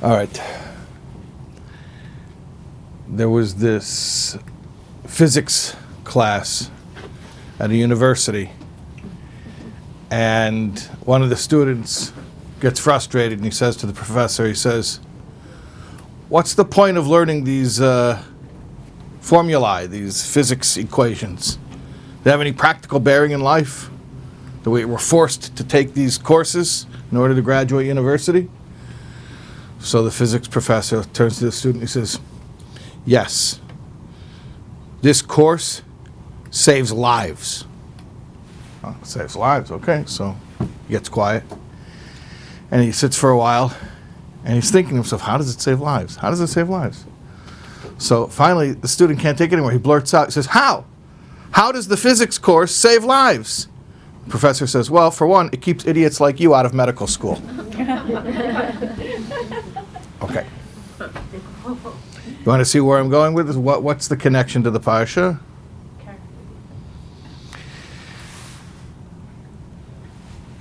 All right. There was this physics class at a university, and one of the students gets frustrated and he says to the professor, he says, "What's the point of learning these formulae, these physics equations? Do they have any practical bearing in life? Do we were forced to take these courses in order to graduate university?" So the physics professor turns to the student and he says, "Yes, this course saves lives." Oh, saves lives, okay. So he gets quiet and he sits for a while and he's thinking to himself, how does it save lives? How does it save lives? So finally the student can't take it anymore. He blurts out, he says, "How? How does the physics course save lives?" The professor says, "Well, for one, it keeps idiots like you out of medical school." Okay. You want to see where I'm going with this? What's the connection to the Parsha?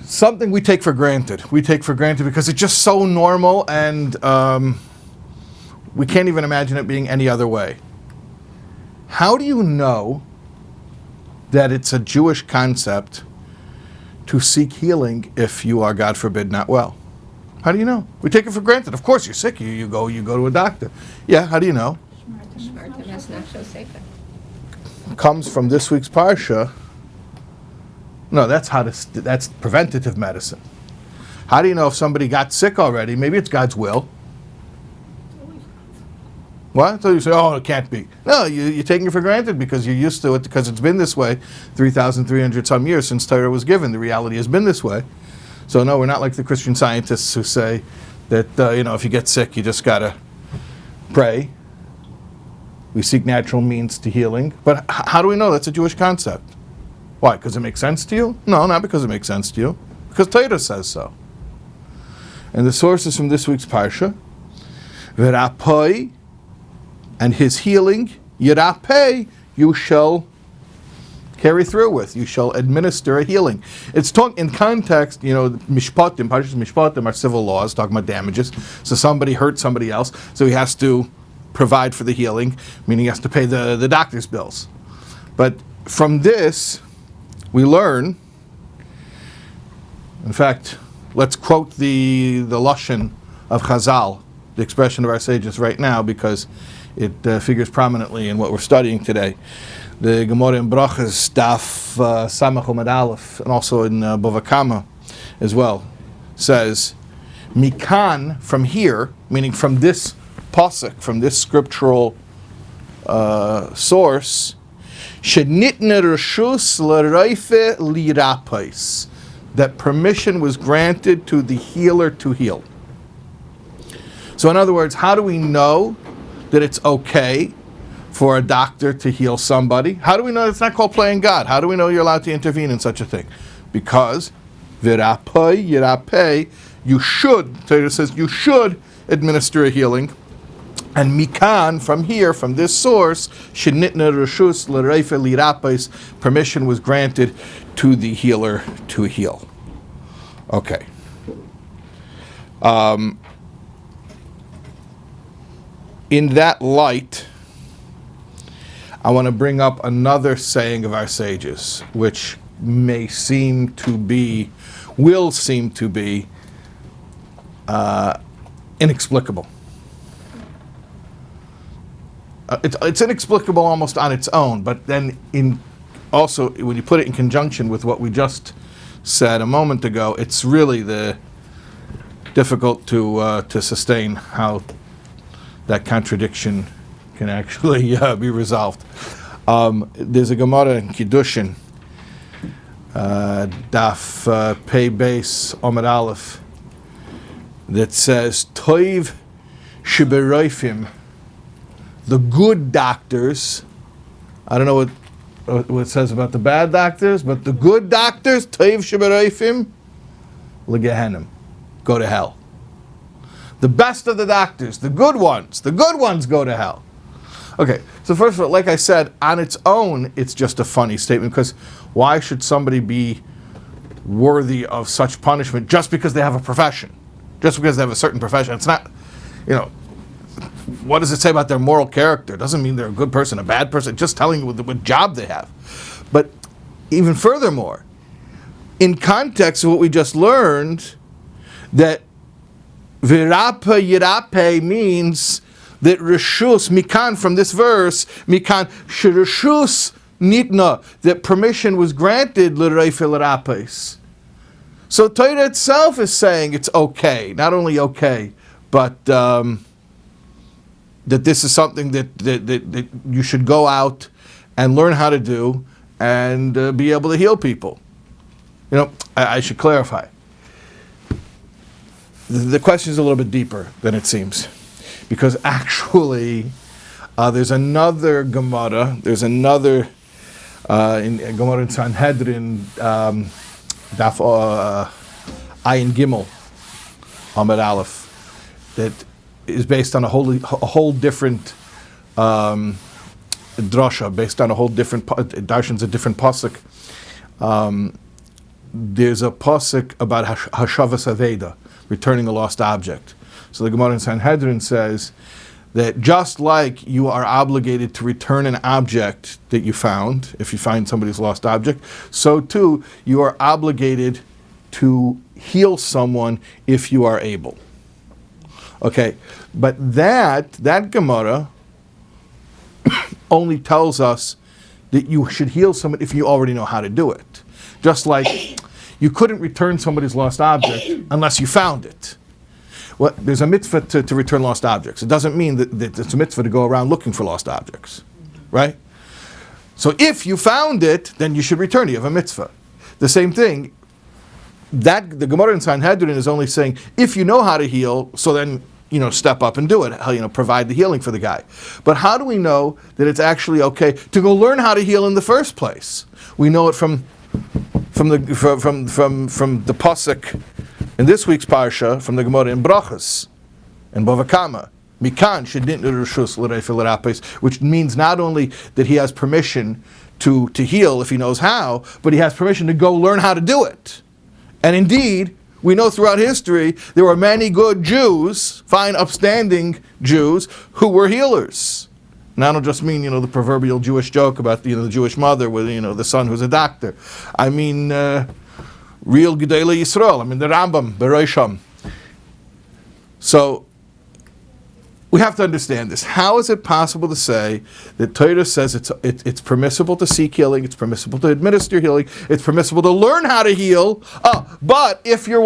Something we take for granted. We take for granted because it's just so normal and we can't even imagine it being any other way. How do you know that it's a Jewish concept to seek healing if you are, God forbid, not well? How do you know? We take it for granted. Of course, you're sick. You go to a doctor. Yeah, how do you know? Comes from this week's Parsha. No, that's preventative medicine. How do you know if somebody got sick already? Maybe it's God's will. What? So you say, oh, it can't be. No, you're taking it for granted because you're used to it because it's been this way 3,300 some years since Torah was given. The reality has been this way. So no, we're not like the Christian scientists who say that, if you get sick, you just got to pray. We seek natural means to healing. But how do we know that's a Jewish concept? Why? Because it makes sense to you? No, not because it makes sense to you. Because Torah says so. And the source is from this week's Parsha. V'rapoi, and his healing, yirapei, you shall carry through with. You shall administer a healing. It's talking in context, Mishpatim, Parshas Mishpatim are civil laws, talking about damages. So somebody hurt somebody else, so he has to provide for the healing, meaning he has to pay the doctor's bills. But from this, we learn, in fact, let's quote the Lashon of Chazal, the expression of our sages right now, because it figures prominently in what we're studying today. The Gemara in Brachas, Daf Samach Omad Aleph, and also in Bava Kama as well, says, Mikan, from here, meaning from this pasuk, from this scriptural source, Shenitne Reshus L'Reife L'Irapais, that permission was granted to the healer to heal. So in other words, how do we know that it's okay for a doctor to heal somebody? How do we know it's not called playing God? How do we know you're allowed to intervene in such a thing? Because Virapei, Yirapei, you should, Torah says you should administer a healing. And Mikan, from here, from this source, Shenitna Reshus L'Reife L'Irapais, permission was granted to the healer to heal. Okay. In that light, I want to bring up another saying of our sages, which will seem to be inexplicable. It's inexplicable almost on its own, but then also when you put it in conjunction with what we just said a moment ago, it's really difficult to sustain how that contradiction can actually be resolved. There's a Gemara in Kiddushin, Daf Pei Beis Omar Aleph, that says, Toiv Shiberoifim, the good doctors, I don't know what it says about the bad doctors, but the good doctors, Toiv Shiberoifim, L'Gehenim, go to hell. The best of the doctors, the good ones go to hell. Okay, so first of all, like I said, on its own, it's just a funny statement, because why should somebody be worthy of such punishment just because they have a profession? Just because they have a certain profession? what does it say about their moral character? It doesn't mean they're a good person, a bad person, just telling you what job they have. But even furthermore, in context of what we just learned, that virapa yirape means that reshus, mikan, from this verse, mikan, shireshus nitna, that permission was granted l'reife l'rapes. So Torah itself is saying it's okay, not only okay, but that this is something that you should go out and learn how to do and be able to heal people. I should clarify. The question is a little bit deeper than it seems, because actually there's another Gemara. There's another in Gemara in Sanhedrin, Daf Ayin Gimel Amud Aleph, that is based on a whole different drasha, based on a whole different darshans, a different pasuk. There's a pasuk about hashavas aveda, returning a lost object. So the Gemara in Sanhedrin says that just like you are obligated to return an object that you found, if you find somebody's lost object, so too you are obligated to heal someone if you are able. Okay, but that Gemara only tells us that you should heal someone if you already know how to do it. Just like you couldn't return somebody's lost object unless you found it. Well, there's a mitzvah to return lost objects. It doesn't mean that it's a mitzvah to go around looking for lost objects, right? So if you found it, then you should return it. You have a mitzvah. The same thing, that the Gemara in Sanhedrin is only saying, if you know how to heal, so then, step up and do it. Provide the healing for the guy. But how do we know that it's actually okay to go learn how to heal in the first place? We know it from the pasuk in this week's parsha, from the Gemara in Brachas and Bava Kama, mikan shedin reshus l'reife l'rapes, which means not only that he has permission to heal if he knows how, but he has permission to go learn how to do it. And indeed, we know throughout history there were many good Jews, fine, upstanding Jews, who were healers. And I don't just mean, the proverbial Jewish joke about, the Jewish mother with, the son who's a doctor. I mean, real Gedolei Yisrael. I mean, the Rambam, Bereisham. So, we have to understand this. How is it possible to say that Torah says it's permissible to seek healing, it's permissible to administer healing, it's permissible to learn how to heal, but if you're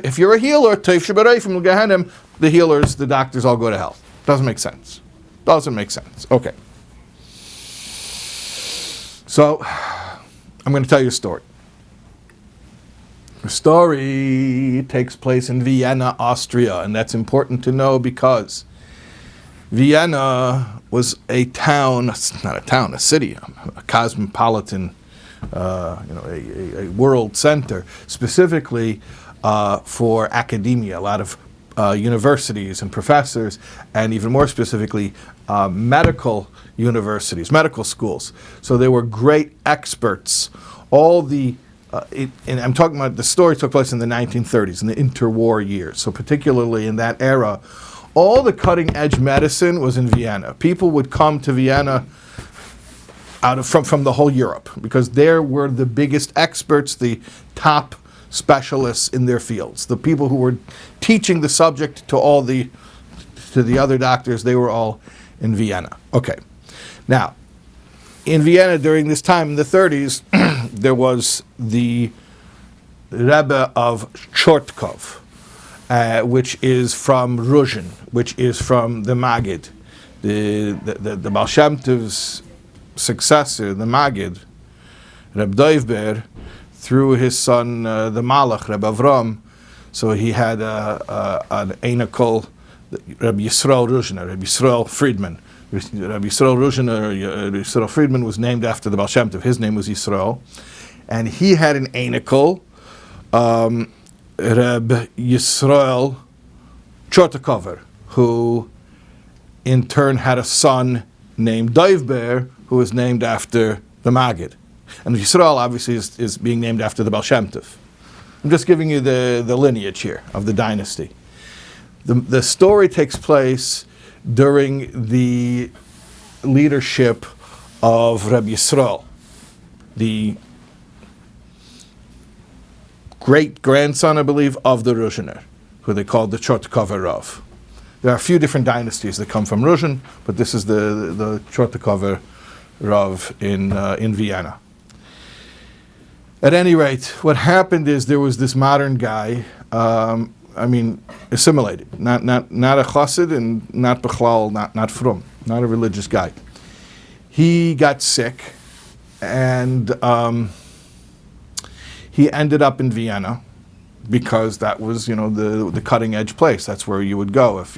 if you're a healer, Teif Shebarei from Gehenim, the healers, the doctors all go to hell. Doesn't make sense. Doesn't make sense. Okay. So, I'm going to tell you a story. The story takes place in Vienna, Austria, and that's important to know because Vienna was a town, not a town, a city, a cosmopolitan, a world center, specifically for academia, a lot of universities and professors, and even more specifically, medical universities, medical schools. So they were great experts. And I'm talking about, the story took place in the 1930s, in the interwar years. So particularly in that era, all the cutting-edge medicine was in Vienna. People would come to Vienna from the whole Europe, because there were the biggest experts, the top specialists in their fields. The people who were teaching the subject to the other doctors, they were all in Vienna. Okay. Now, in Vienna during this time in the 30s, there was the Rebbe of Chortkov, which is from Ruzhin, which is from the Maggid. The Baal Shem Tov's successor, the Maggid, Reb Doivber, through his son, the Malach, Reb Avram. So he had an Einakol, Reb Yisrael Ruzhin, Reb Yisrael Friedman. Reb Yisrael Ruzhin, Yisrael Friedman, was named after the Baal Shem Tov. His name was Yisrael. And he had an Einakol, Reb Yisrael Chortkover, who in turn had a son named Doivber, who was named after the Maggid. And Yisrael obviously is being named after the Baal Shem Tov. I'm just giving you the lineage here of the dynasty. The story takes place during the leadership of Rabbi Yisrael, the great-grandson, I believe, of the Ruzhiner, who they called the Chortkova Rav. There are a few different dynasties that come from Ruzhin, but this is the Chortkova Rav in Vienna. At any rate, what happened is there was this modern guy, assimilated, not a chassid and not bechlal, not frum, not a religious guy. He got sick, and he ended up in Vienna because that was, the cutting edge place. That's where you would go if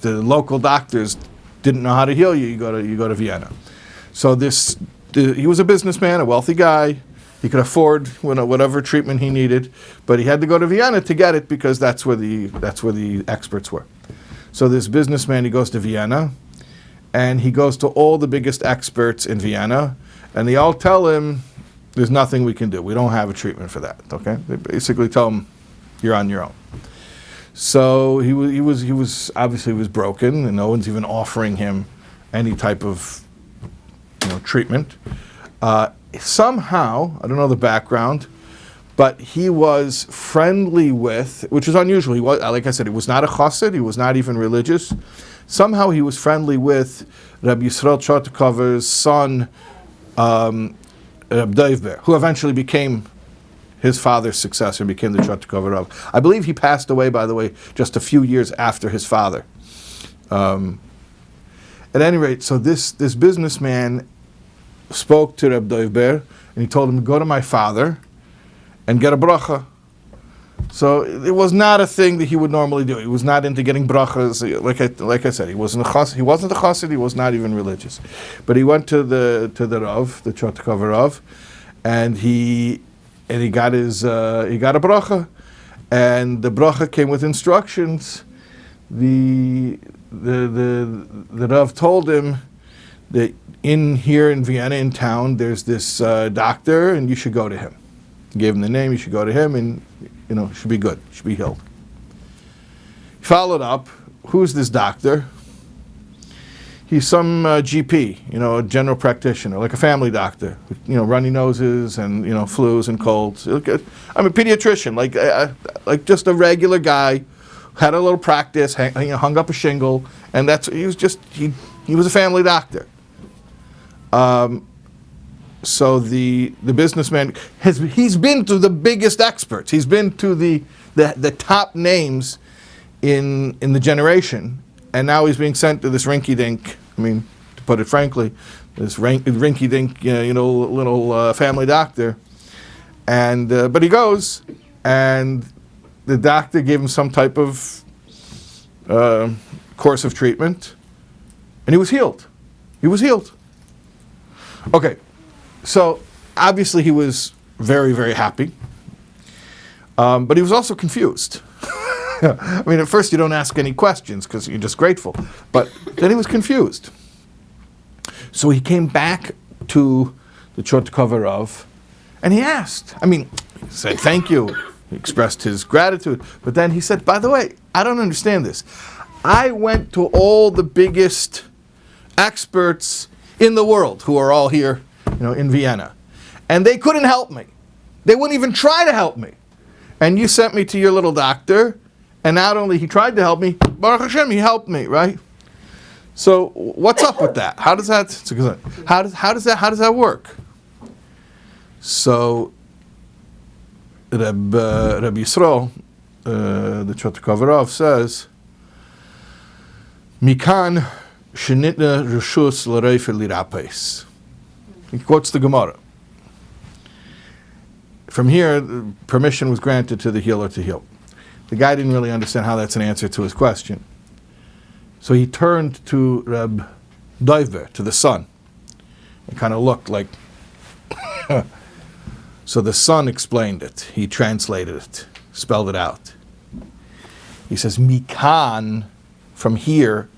the local doctors didn't know how to heal you. You go to Vienna. So he was a businessman, a wealthy guy. He could afford whatever treatment he needed, but he had to go to Vienna to get it because that's where the experts were. So this businessman, he goes to Vienna, and he goes to all the biggest experts in Vienna, and they all tell him, there's nothing we can do. We don't have a treatment for that. Okay, they basically tell him, you're on your own. So he was obviously broken, and no one's even offering him any type of treatment. Somehow, I don't know the background, but he was friendly with, which is unusual. He was, like I said, he was not a chassid. He was not even religious. Somehow he was friendly with Rabbi Yisrael Chortkover's son, Rabbi Doivber, who eventually became his father's successor, became the Chortkover Rav. I believe he passed away, by the way, just a few years after his father. At any rate, so this businessman spoke to Reb Doivber, and he told him to go to my father and get a bracha. So it was not a thing that he would normally do. He was not into getting brachas. Like I said, he wasn't a chassid. He was not even religious. But he went to the Rav, the Chortkova Rav, and he got a bracha, and the bracha came with instructions. The Rav told him that here in Vienna, in town, there's this doctor, and you should go to him. He gave him the name. You should go to him, and it should be good. It should be healed. He followed up. Who's this doctor? He's some GP, a general practitioner, like a family doctor. Runny noses and flus and colds. I'm a pediatrician, like just a regular guy. Had a little practice, hung up a shingle, and he was a family doctor. So the businessman he's been to the biggest experts. He's been to the top names in the generation, and now he's being sent to this rinky-dink. To put it frankly, this rinky-dink, little family doctor. And but he goes, and the doctor gave him some type of course of treatment, and he was healed. He was healed. Okay, so obviously he was very, very happy, but he was also confused. At first you don't ask any questions because you're just grateful, but then he was confused. So he came back to the Chortkova Rav, and he asked. He said thank you. He expressed his gratitude, but then he said, by the way, I don't understand this. I went to all the biggest experts in the world, who are all here, in Vienna, and they couldn't help me. They wouldn't even try to help me. And you sent me to your little doctor, and not only he tried to help me, Baruch Hashem, he helped me, right? So what's up with that? How does that work? So Rabbi Yisrael, the Chortkova Rav, says, Mikan shenitna reshus l'reifer lirapes. He quotes the Gemara. From here, permission was granted to the healer to heal. The guy didn't really understand how that's an answer to his question. So he turned to Reb Doivber, to the son, and kind of looked like... So the son explained it. He translated it, spelled it out. He says, Mikan, from here,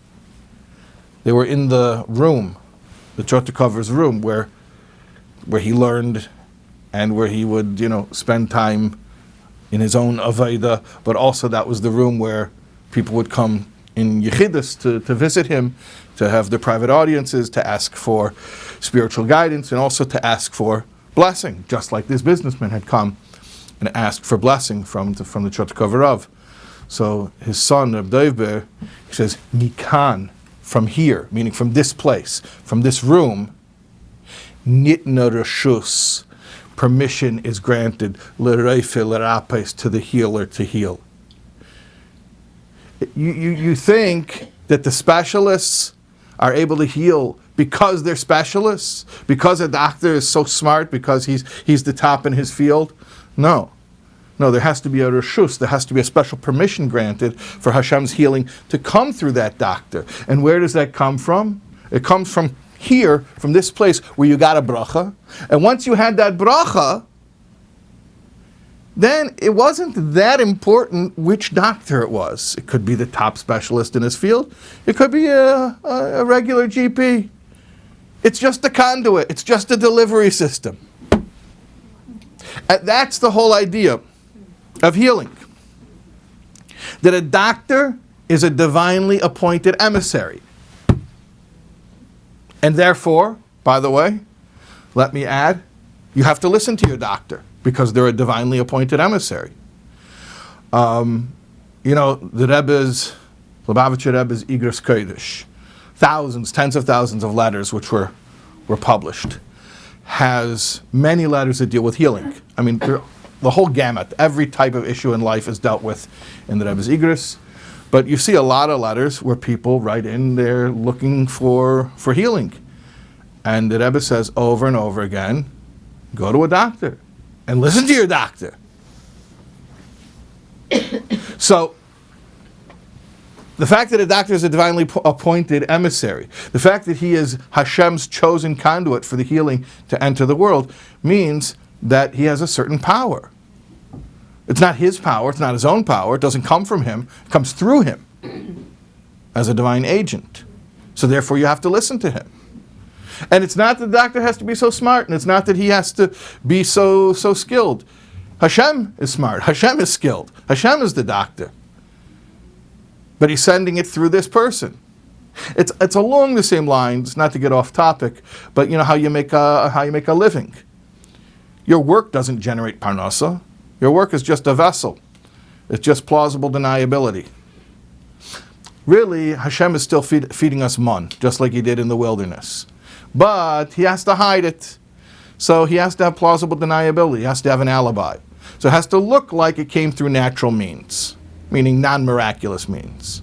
they were in the room, the Chortkover's room, where he learned and where he would, spend time in his own Avaida, but also that was the room where People would come in Yechidus to visit him, to have their private audiences, to ask for spiritual guidance, and also to ask for blessing, just like this businessman had come and asked for blessing from the Chotkov Rav. So his son, Reb Dovber, he says, Mikan, from here, meaning from this place, from this room, Nitna Reshus, permission is granted, L'Reife L'Rapes, to the healer to heal. You think that the specialists are able to heal because they're specialists? Because a doctor is so smart? Because he's the top in his field? No. No, there has to be a reshus, there has to be a special permission granted for Hashem's healing to come through that doctor. And where does that come from? It comes from here, from this place where you got a bracha. And once you had that bracha, then it wasn't that important which doctor it was. It could be the top specialist in his field. It could be a regular GP. It's just a conduit. It's just a delivery system. And that's the whole idea of healing. That a doctor is a divinely appointed emissary. And therefore, by the way, let me add, you have to listen to your doctor because they're a divinely appointed emissary. The Rebbe's, Lubavitcher Rebbe's Igros Kodesh, thousands, tens of thousands of letters which were published, has many letters that deal with healing. I mean, the whole gamut, every type of issue in life is dealt with in the Rebbe's Igros. But you see a lot of letters where people write in, they're looking for healing. And the Rebbe says over and over again, go to a doctor and listen to your doctor. So, the fact that a doctor is a divinely appointed emissary, the fact that he is Hashem's chosen conduit for the healing to enter the world, means that he has a certain power. It's not his power, it's not his own power, it doesn't come from him, it comes through him as a divine agent. So therefore you have to listen to him. And it's not that the doctor has to be so smart, and it's not that he has to be so skilled. Hashem is smart, Hashem is skilled, Hashem is the doctor. But he's sending it through this person. It's along the same lines, not to get off topic, but you know how you make a living. Your work doesn't generate parnasa. Your work is just a vessel. It's just plausible deniability. Really, Hashem is still feeding us man, just like he did in the wilderness. But he has to hide it. So he has to have plausible deniability. He has to have an alibi. So it has to look like it came through natural means, meaning non-miraculous means.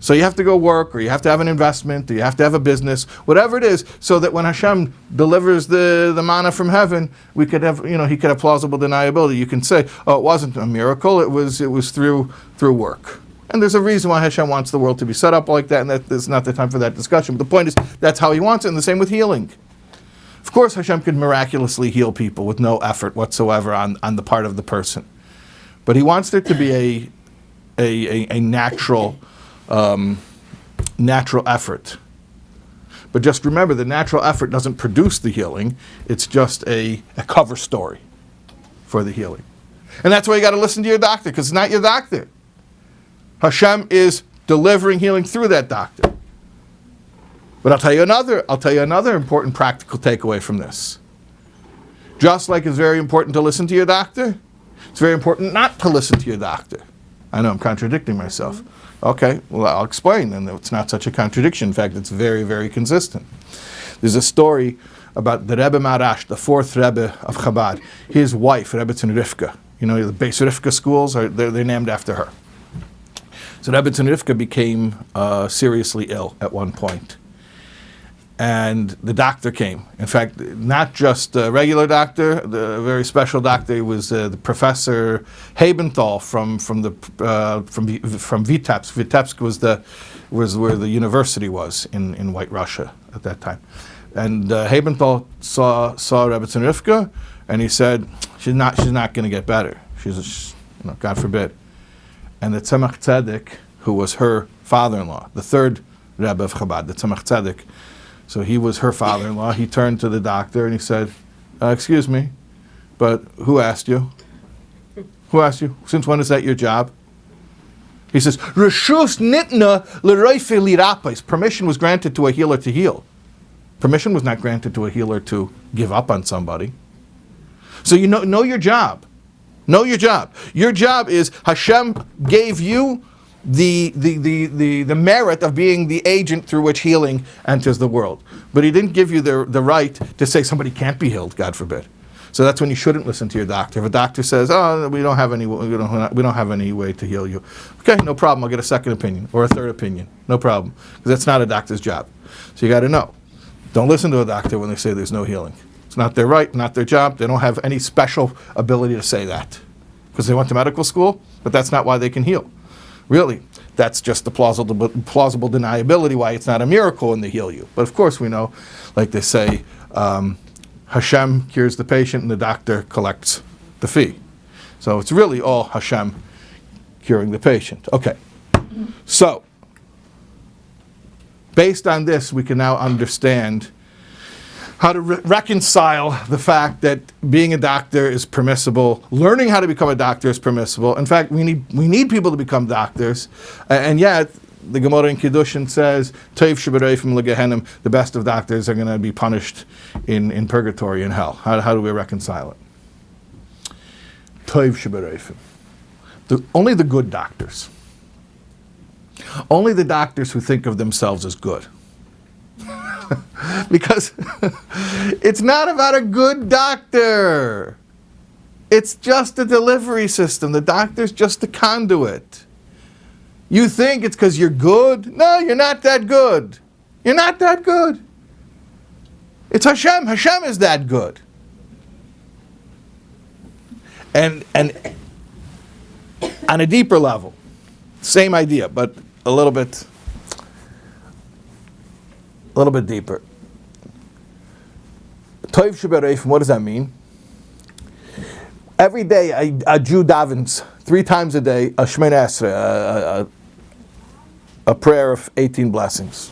So you have to go work, or you have to have an investment, or you have to have a business, whatever it is, so that when Hashem delivers the manna from heaven, we could have, he could have plausible deniability. You can say, oh, it wasn't a miracle, it was through work. And there's a reason why Hashem wants the world to be set up like that, and that's not the time for that discussion. But the point is, that's how he wants it, and the same with healing. Of course, Hashem could miraculously heal people with no effort whatsoever on the part of the person. But he wants there to be a natural effort. But just remember, the natural effort doesn't produce the healing. It's just a cover story for the healing. And that's why you got to listen to your doctor, because it's not your doctor. Hashem is delivering healing through that doctor. But I'll tell you another important practical takeaway from this. Just like it's very important to listen to your doctor, it's very important not to listen to your doctor. I know I'm contradicting myself. Okay, well, I'll explain, and it's not such a contradiction. In fact, it's very, very consistent. There's a story about the Rebbe Marash, the fourth Rebbe of Chabad. His wife, Rebbetzin Rivka. The Beis Rivka schools, they're named after her. So Rebbetzin Rivka became seriously ill at one point. And the doctor came. In fact, not just a regular doctor, a very special doctor. He was the Professor Habenthal from Vitebsk. Vitebsk was where the university was in White Russia at that time. And Habenthal saw Rebbetzin Rivka, and he said, "She's not going to get better. She's God forbid." And the Tzemach Tzedek, who was her father-in-law, the third Rebbe of Chabad, the Tzemach Tzedek. So he was her father-in-law. He turned to the doctor and he said, "Excuse me, but who asked you? Who asked you? Since when is that your job?" He says, Reshus nitna l'roife lirapais. Permission was granted to a healer to heal. Permission was not granted to a healer to give up on somebody. So you know your job. Know your job. Your job is Hashem gave you the merit of being the agent through which healing enters the world. But he didn't give you the right to say somebody can't be healed, God forbid. So that's when you shouldn't listen to your doctor. If a doctor says, "Oh, we don't have any way to heal you," okay, no problem. I'll get a second opinion or a third opinion. No problem, because that's not a doctor's job. So you got to know. Don't listen to a doctor when they say there's no healing. It's not their right, not their job. They don't have any special ability to say that because they went to medical school, but that's not why they can heal. Really, that's just the plausible deniability why it's not a miracle when they heal you. But of course, we know, like they say. Hashem cures the patient and the doctor collects the fee. So it's really all Hashem curing the patient. Okay. So, based on this, we can now understand how to reconcile the fact that being a doctor is permissible, learning how to become a doctor is permissible. In fact, we need people to become doctors, and yet the Gemara in Kiddushin says, "Toiv shebereifim legehenim." The best of doctors are going to be punished in purgatory, in hell. How do we reconcile it? Toiv shebereifim. Only the good doctors. Only the doctors who think of themselves as good. Because it's not about a good doctor. It's just a delivery system. The doctor's just a conduit. You think it's because you're good? No, you're not that good. You're not that good. It's Hashem. Hashem is that good. And on a deeper level, same idea, but a little bit deeper. Toiv shebereifim, what does that mean? Every day a Jew davens 3 times a day a Shemona Esrei, a prayer of 18 blessings.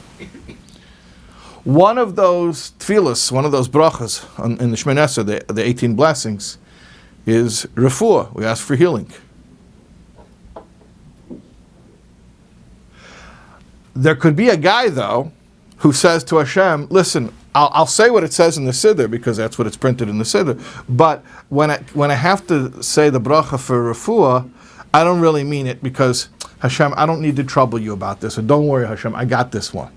One of those tefillas, one of those brachas in the Shemona Esrei, the 18 blessings, is refuah. We ask for healing. There could be a guy, though, who says to Hashem, listen, I'll say what it says in the Siddur because that's what it's printed in the Siddur, but when I have to say the bracha for refuah, I don't really mean it because, Hashem, I don't need to trouble you about this. And don't worry, Hashem, I got this one.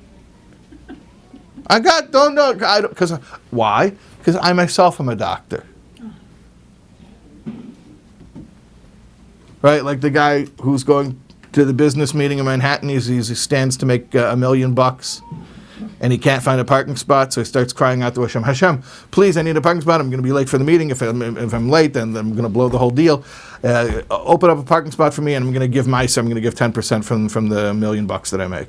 Why? Because I myself am a doctor. Right? Like the guy who's going to the business meeting in Manhattan, he stands to make $1 million, and he can't find a parking spot, so he starts crying out to Hashem, Hashem, please, I need a parking spot. I'm going to be late for the meeting. If I'm late, then I'm going to blow the whole deal. Open up a parking spot for me, and I'm going to give 10% from the $1 million that I make.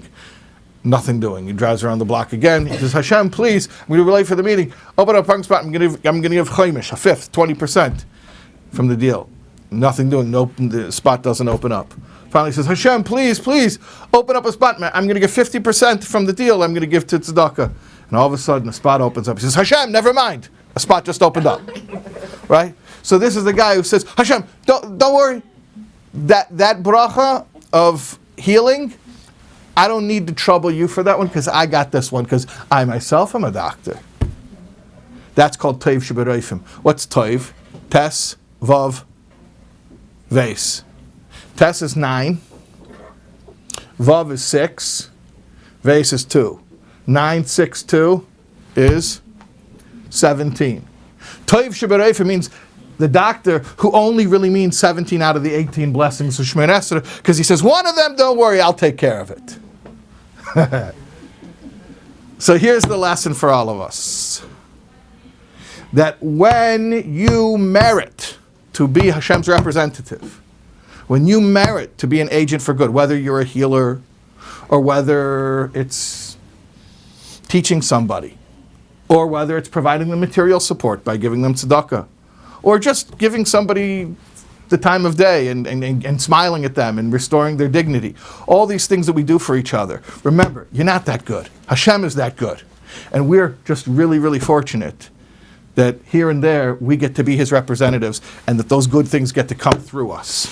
Nothing doing. He drives around the block again. He says, Hashem, please, I'm going to be late for the meeting. Open up a parking spot. I'm going to give chaimish, a fifth, 20% from the deal. Nothing doing. Nope, the spot doesn't open up. Finally he says, Hashem, please, open up a spot. I'm going to give 50% from the deal. I'm going to give to tzedakah. And all of a sudden, a spot opens up. He says, Hashem, never mind. A spot just opened up. Right? So this is the guy who says, Hashem, don't worry. That bracha of healing, I don't need to trouble you for that one because I got this one because I myself am a doctor. That's called Toiv shebereifim. What's Toiv? Tes, Vav, Ves. Tes is 9. Vav is 6. Ves is 2. 9, 6, 2 is 17. Toiv shebereifim means the doctor who only really means 17 out of the 18 blessings of Shemona Esrei because he says, one of them, don't worry, I'll take care of it. So here's the lesson for all of us. That when you merit to be Hashem's representative, when you merit to be an agent for good, whether you're a healer or whether it's teaching somebody or whether it's providing them material support by giving them tzedakah or just giving somebody the time of day and smiling at them and restoring their dignity. All these things that we do for each other. Remember, you're not that good. Hashem is that good. And we're just really, really fortunate that here and there we get to be His representatives and that those good things get to come through us.